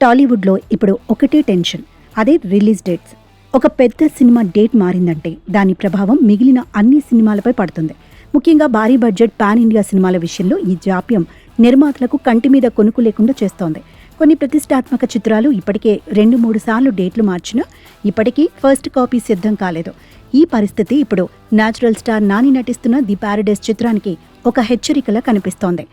టాలీవుడ్లో ఇప్పుడు ఒకటే టెన్షన్, అదే రిలీజ్ డేట్స్. ఒక పెద్ద సినిమా డేట్ మారిందంటే దాని ప్రభావం మిగిలిన అన్ని సినిమాలపై పడుతుంది. ముఖ్యంగా భారీ బడ్జెట్ పాన్ ఇండియా సినిమాల విషయంలో ఈ జాప్యం నిర్మాతలకు కంటి మీద కొనుక్కు లేకుండా చేస్తోంది. కొన్ని ప్రతిష్టాత్మక చిత్రాలు ఇప్పటికే 2-3 సార్లు డేట్లు మార్చినా ఇప్పటికీ ఫస్ట్ కాపీ సిద్ధం కాలేదు. ఈ పరిస్థితి ఇప్పుడు న్యాచురల్ స్టార్ నాని నటిస్తున్న ది పారడైజ్ చిత్రానికి ఒక హెచ్చరికలా కనిపిస్తోంది.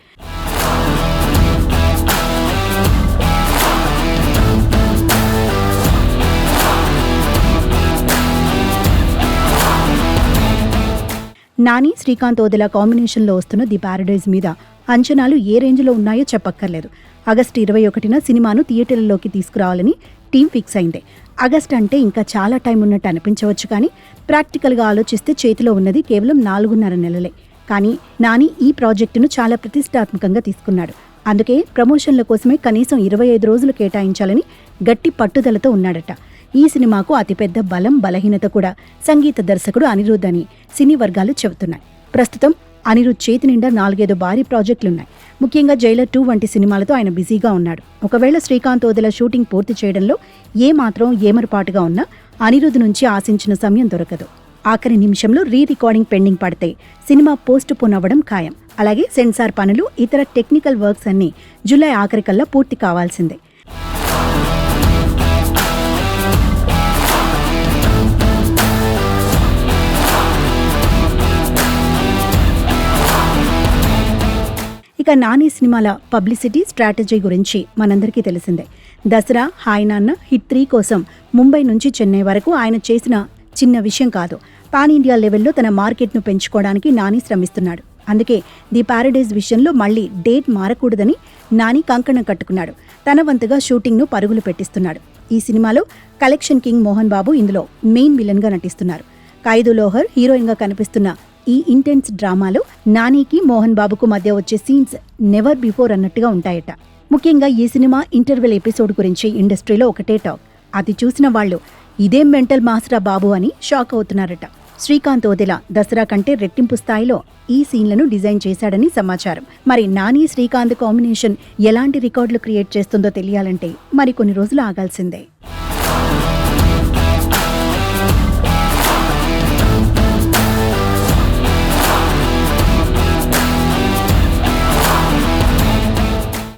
నాని, శ్రీకాంత్ ఓదెలా కాంబినేషన్లో వస్తున్న ది పారడైజ్ మీద అంచనాలు ఏ రేంజ్లో ఉన్నాయో చెప్పక్కర్లేదు. ఆగస్టు 21న సినిమాను థియేటర్లలోకి తీసుకురావాలని టీం ఫిక్స్ అయింది. ఆగస్ట్ అంటే ఇంకా చాలా టైం ఉన్నట్టు అనిపించవచ్చు, కానీ ప్రాక్టికల్గా ఆలోచిస్తే చేతిలో ఉన్నది కేవలం 4.5 నెలలే. కానీ నాని ఈ ప్రాజెక్టును చాలా ప్రతిష్టాత్మకంగా తీసుకున్నాడు. అందుకే ప్రమోషన్ల కోసమే కనీసం 25 రోజులు కేటాయించాలని గట్టి పట్టుదలతో ఉన్నాడట. ఈ సినిమాకు అతిపెద్ద బలం, బలహీనత కూడా సంగీత దర్శకుడు అనిరుద్ధ్ అని సినీ వర్గాలు చెబుతున్నాయి. ప్రస్తుతం అనిరుద్ధ్ చేతి నిండా 4-5 భారీ ప్రాజెక్టులున్నాయి. ముఖ్యంగా జైలర్ 2 వంటి సినిమాలతో ఆయన బిజీగా ఉన్నాడు. ఒకవేళ శ్రీకాంత్ ఓదెలా షూటింగ్ పూర్తి చేయడంలో ఏమాత్రం ఏమరపాటుగా ఉన్నా అనిరుద్ధ్ నుంచి ఆశించిన సమయం దొరకదు. ఆఖరి నిమిషంలో రికార్డింగ్ పెండింగ్ పడితే సినిమా పోస్ట్ పోన్ అవ్వడం ఖాయం. అలాగే సెన్సార్ పనులు, ఇతర టెక్నికల్ వర్క్స్ అన్నీ జూలై ఆఖరికల్లా పూర్తి కావాల్సిందే. ఇక నాని సినిమాల పబ్లిసిటీ స్ట్రాటజీ గురించి మనందరికీ తెలిసిందే. దసరా, హాయ్ నాన్న, హిట్ 3 కోసం ముంబై నుంచి చెన్నై వరకు ఆయన చేసిన చిన్న విషయం కాదు. పాన్ ఇండియా లెవెల్లో తన మార్కెట్ను పెంచుకోవడానికి నాని శ్రమిస్తున్నాడు. అందుకే ది పారడైజ్ విషయంలో మళ్లీ డేట్ మారకూడదని నాని కంకణం కట్టుకున్నాడు. తన వంతుగా షూటింగ్ను పరుగులు పెట్టిస్తున్నాడు. ఈ సినిమాలో కలెక్షన్ కింగ్ మోహన్ బాబు ఇందులో మెయిన్ విలన్గా నటిస్తున్నారు. ఖైదు లోహర్ హీరోయిన్గా కనిపిస్తున్న ఈ ఇంటెన్స్ డ్రామాలో నానికి, మోహన్ బాబుకు మధ్య వచ్చే సీన్స్ నెవర్ బిఫోర్ అన్నట్టుగా ఉంటాయట. ముఖ్యంగా ఈ సినిమా ఇంటర్వెల్ ఎపిసోడ్ గురించి ఇండస్ట్రీలో ఒకటే టాక్. అది చూసిన వాళ్ళు ఇదేం మెంటల్ మాస్టరా బాబు అని షాక్ అవుతున్నారట. శ్రీకాంత్ ఓదెలా దసరా కంటే రెట్టింపు స్థాయిలో ఈ సీన్లను డిజైన్ చేశాడని సమాచారం. మరి నాని, శ్రీకాంత్ కాంబినేషన్ ఎలాంటి రికార్డులు క్రియేట్ చేస్తుందో తెలియాలంటే మరికొన్ని రోజులు ఆగాల్సిందే.